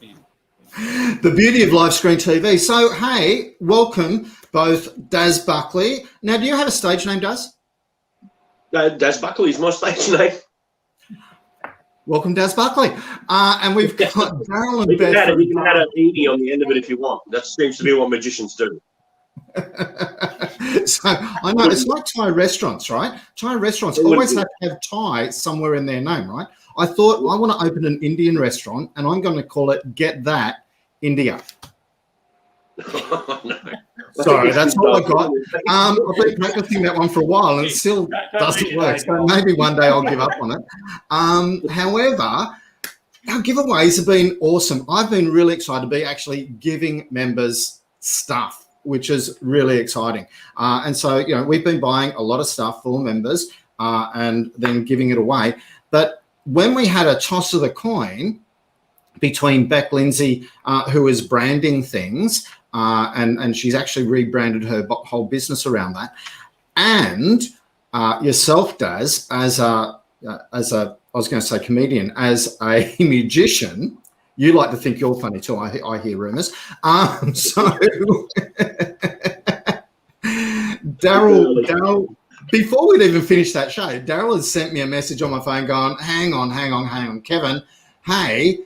The beauty of live screen TV. So, hey, welcome both Daz Buckley. Now, do you have a stage name, Daz? Daz Buckley is my stage name. Welcome, Daz Buckley. And we've got Darryl and Beth. You can add an Edie on the end of it if you want. That seems to be what magicians do. So I know it's like Thai restaurants, right? Thai restaurants always have to have Thai somewhere in their name, right? I thought I want to open an Indian restaurant and I'm going to call it Get That India. Oh, no. Sorry, that's all I got. I've been practicing that one for a while and it still doesn't work. So maybe one day I'll give up on it. However, our giveaways have been awesome. I've been really excited to be actually giving members stuff, which is really exciting. And so, you know, we've been buying a lot of stuff for members and then giving it away. But when we had a toss of the coin between Beck Lindsay, who is branding things, and she's actually rebranded her whole business around that, and yourself, Daz, as a I was going to say comedian, as a musician. You like to think you're funny too. I hear rumours. So Darryl, before we'd even finished that show, Darryl has sent me a message on my phone going, hang on, Kevin, hey,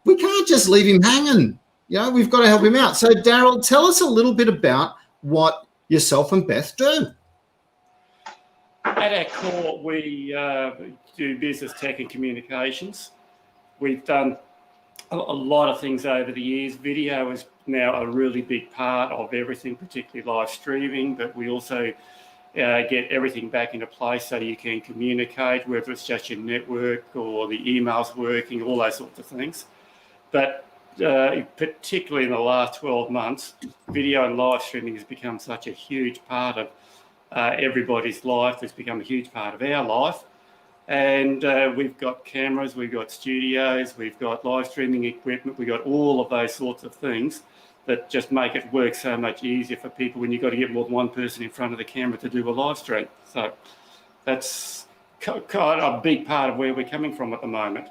we can't just leave him hanging. You know, we've got to help him out. So Darryl, tell us a little bit about what yourself and Beth do. At our core, we do business tech and communications. We've done a lot of things over the years. Video is now a really big part of everything, particularly live streaming, but we also get everything back into place so you can communicate, whether it's just your network or the emails working, all those sorts of things. But particularly in the last 12 months, video and live streaming has become such a huge part of everybody's life. It's become a huge part of our life. And we've got cameras, we've got studios, we've got live streaming equipment, we've got all of those sorts of things that just make it work so much easier for people when you've got to get more than one person in front of the camera to do a live stream. So that's kind of a big part of where we're coming from at the moment.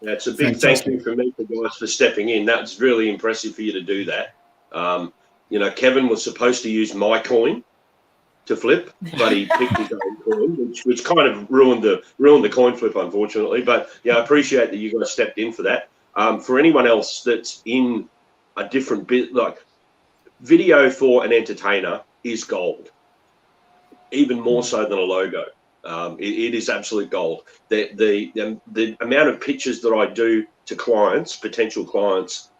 That's a big thank you from me for guys for stepping in. That's really impressive for you to do that. You know, Kevin was supposed to use my coin to flip, but he picked his own coin, which kind of ruined the coin flip, unfortunately. But yeah, I appreciate that you guys stepped in for that. For anyone else that's in a different bit, like video for an entertainer is gold, even more so than a logo. It is absolute gold. The amount of pictures that I do to clients, potential clients,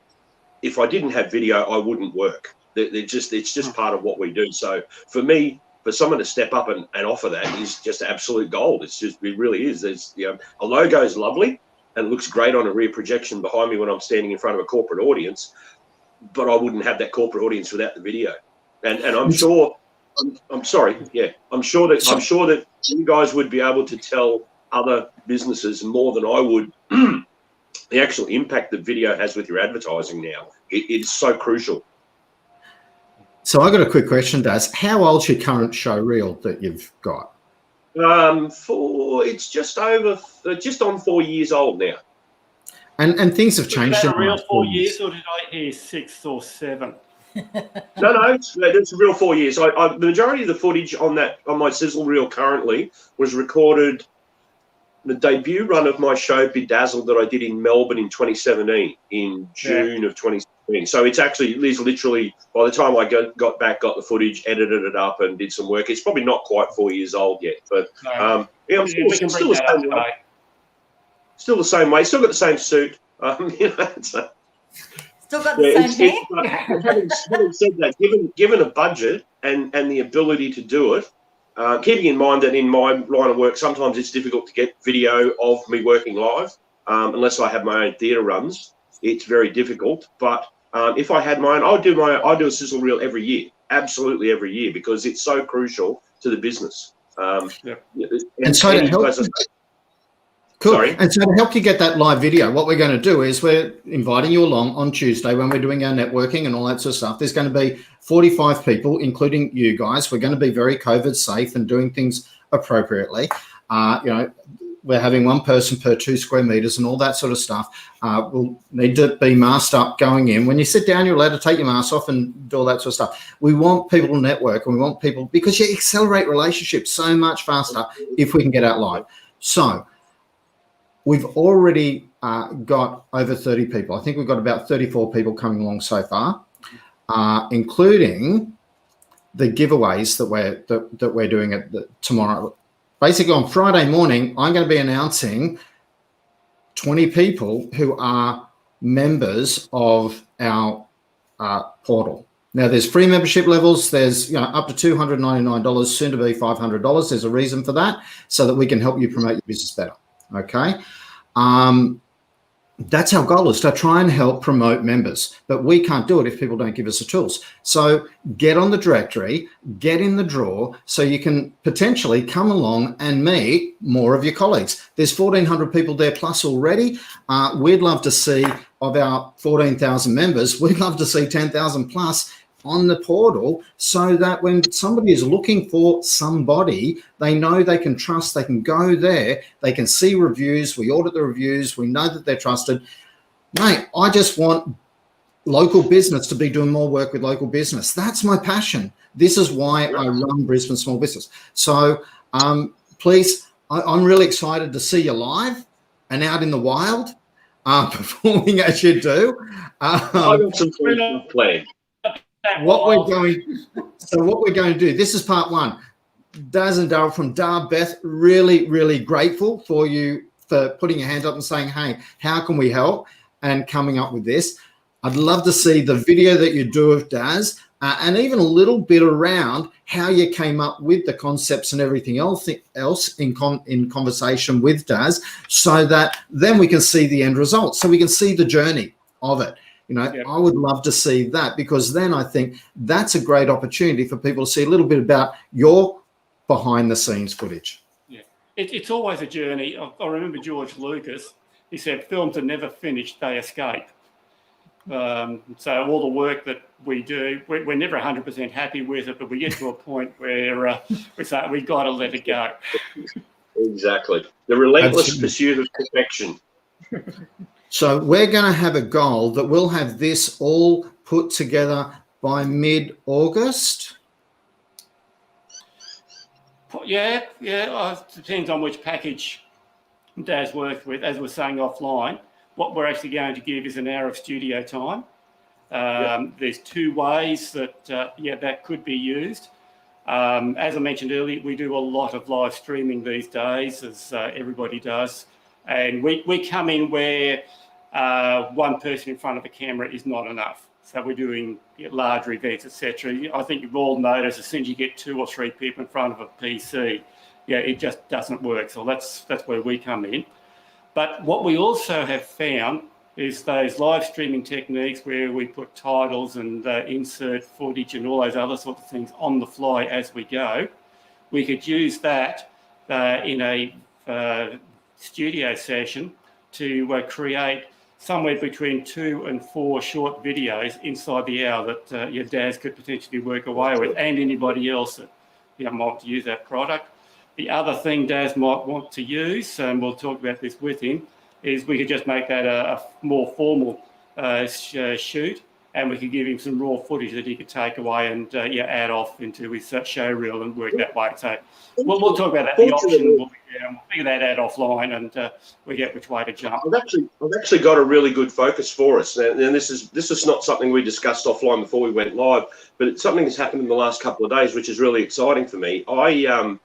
if I didn't have video, I wouldn't work. It's just part of what we do. So for me, for someone to step up and offer that is just absolute gold. It really is. A logo is lovely and it looks great on a rear projection behind me when I'm standing in front of a corporate audience, but I wouldn't have that corporate audience without the video. And I'm sure, I'm sorry, yeah, I'm sure that you guys would be able to tell other businesses more than I would the actual impact that video has with your advertising now. It's so crucial. So I got a quick question, Daz. How old's your current show reel that you've got? It's just on 4 years old now. And things have changed. Is that a real 4 years, or did I hear 6 or 7? No, it's a real 4 years. The majority of the footage on my sizzle reel currently was recorded the debut run of my show Bedazzled that I did in Melbourne in 2017, in June of 2017. So it's literally, by the time I got back, got the footage, edited it up and did some work. It's probably not quite 4 years old yet, but I'm still the same way. Still the same way. Still got the same suit. Still got the same hair. Having said that, given a budget and the ability to do it, keeping in mind that in my line of work, sometimes it's difficult to get video of me working live, unless I have my own theatre runs. It's very difficult. But if I had mine, I'd do a sizzle reel every year, absolutely every year, because it's so crucial to the business. And so to help. Cool. Sorry. And so to help you get that live video, what we're going to do is we're inviting you along on Tuesday when we're doing our networking and all that sort of stuff. There's going to be 45 people, including you guys. We're going to be very COVID safe and doing things appropriately. we're having one person per 2 square meters and all that sort of stuff. We'll need to be masked up going in. When you sit down, you're allowed to take your mask off and do all that sort of stuff. We want people to network, and we want people, because you accelerate relationships so much faster if we can get out live. So we've already got over 30 people. I think we've got about 34 people coming along so far, including the giveaways that we're doing tomorrow. Basically, on Friday morning, I'm going to be announcing 20 people who are members of our portal. Now, there's free membership levels. There's up to $299, soon to be $500. There's a reason for that, so that we can help you promote your business better. Okay. That's our goal, is to try and help promote members, but we can't do it if people don't give us the tools. So get on the directory, get in the draw, so you can potentially come along and meet more of your colleagues. There's 1,400 people there plus already. We'd love to see, of our 14,000 members, we'd love to see 10,000 plus on the portal, so that when somebody is looking for somebody, they know they can trust, they can go there, they can see reviews, we audit the reviews, we know that they're trusted. Mate, I just want local business to be doing more work with local business. That's my passion. This is why I run Brisbane Small Business. So please, I'm really excited to see you live and out in the wild, performing as you do. I've got some planned. What we're going to do, this is part one. Daz and Darryl from Darbeth, really, really grateful for you for putting your hands up and saying, hey, how can we help, and coming up with this. I'd love to see the video that you do of Daz, and even a little bit around how you came up with the concepts and everything else in conversation with Daz, so that then we can see the end result, so we can see the journey of it. I would love to see that, because then I think that's a great opportunity for people to see a little bit about your behind the scenes footage. Yeah, it's always a journey. I remember George Lucas, he said, films are never finished, they escape. So all the work that we do, we're never 100% happy with it, but we get to a point where we say, we've got to let it go. Exactly. The relentless pursuit of perfection. So we're going to have a goal that we'll have this all put together by mid-August. Yeah. It depends on which package Daz worked with. As we're saying offline, what we're actually going to give is an hour of studio time. There's 2 ways that that could be used. As I mentioned earlier, we do a lot of live streaming these days, as everybody does. And we come in where one person in front of a camera is not enough. So we're doing larger events, etc. I think you've all noticed, as soon as you get 2 or 3 people in front of a PC, it just doesn't work. So that's where we come in. But what we also have found is those live streaming techniques where we put titles and insert footage and all those other sorts of things on the fly as we go. We could use that in a studio session to create somewhere between 2 and 4 short videos inside the hour that your Daz could potentially work away with, and anybody else that might want to use that product. The other thing Daz might want to use, and we'll talk about this with him, is we could just make that a more formal shoot, and we could give him some raw footage that he could take away and add off into his show reel and work that way. So we'll talk about that. The option, we'll figure that out offline, and we get which way to jump. I've actually got a really good focus for us, and this is not something we discussed offline before we went live, but it's something that's happened in the last couple of days, which is really exciting for me. I'm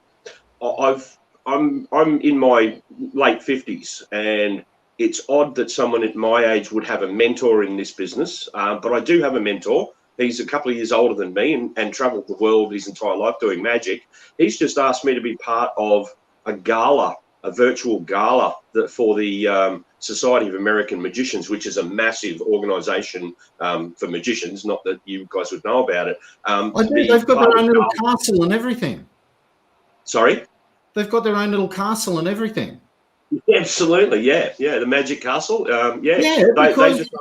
in my late 50s, and it's odd that someone at my age would have a mentor in this business, but I do have a mentor. He's a couple of years older than me and traveled the world his entire life doing magic. He's just asked me to be part of a gala, a virtual gala for the Society of American Magicians, which is a massive organisation for magicians. Not that you guys would know about it. They've got their own little castle and everything. Sorry? They've got their own little castle and everything. Absolutely, yeah, the Magic Castle.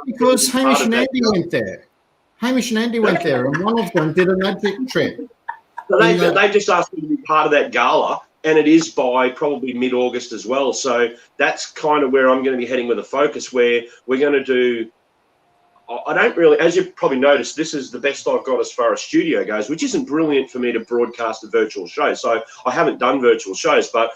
Because Hamish and Andy went there. Hamish and Andy went there, and one of them did a magic trick. So they just asked me to be part of that gala, and it is by probably mid-August as well. So that's kind of where I'm going to be heading with a focus, where we're going to do. I don't really, as you probably noticed, this is the best I've got as far as studio goes, which isn't brilliant for me to broadcast a virtual show. So I haven't done virtual shows, but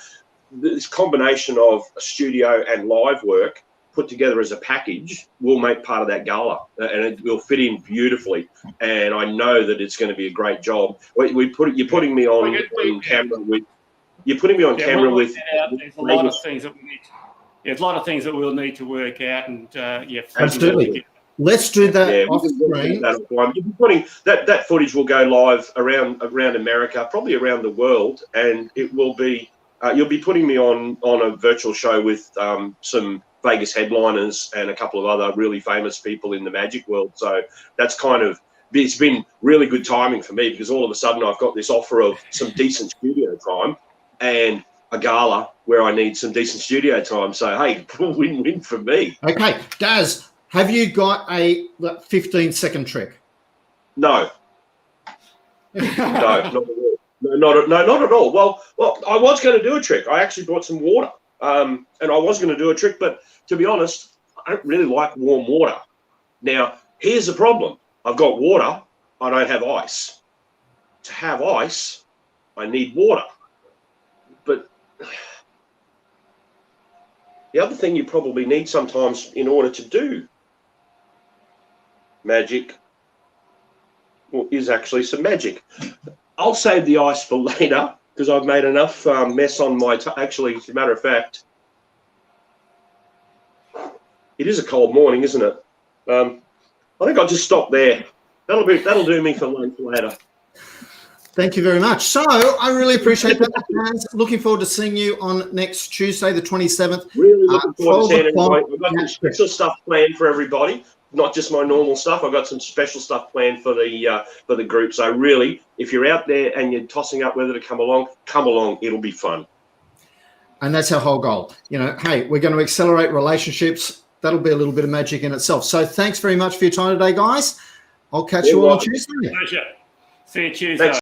this combination of a studio and live work put together as a package will make part of that gala, and it will fit in beautifully. And I know that it's going to be a great job. You're putting me on camera with. You're putting me on camera with. There's a lot of things that we need. There's a lot of things that we'll need to work out, and absolutely. Let's do that off screen. You'll be putting that footage will go live around America, probably around the world, and it will be. You'll be putting me on a virtual show with some Vegas headliners and a couple of other really famous people in the magic world. So that's it's been really good timing for me, because all of a sudden I've got this offer of some decent studio time and a gala where I need some decent studio time. So, hey, win-win for me. Okay, Daz, have you got a 15-second trick? No. No, not at all. No, not at all. Well, I was going to do a trick. I actually brought some water, and I was going to do a trick, but to be honest, I don't really like warm water. Now, here's the problem. I've got water. I don't have ice. To have ice, I need water. But the other thing you probably need sometimes in order to do magic is actually some magic. I'll save the ice for later, because I've made enough mess on my. Actually, as a matter of fact, it is a cold morning, isn't it? I think I'll just stop there. That'll do me for lunch later. Thank you very much. So I really appreciate that, guys. Looking forward to seeing you on next Tuesday, the 27th. Really looking forward to seeing everybody. I've got some special stuff planned for everybody. Not just my normal stuff. I've got some special stuff planned for the group. So really, if you're out there and you're tossing up whether to come along. It'll be fun. And that's our whole goal. Hey, we're going to accelerate relationships. That'll be a little bit of magic in itself. So thanks very much for your time today, guys. I'll catch you all on Tuesday. Pleasure. See you Tuesday. Thanks.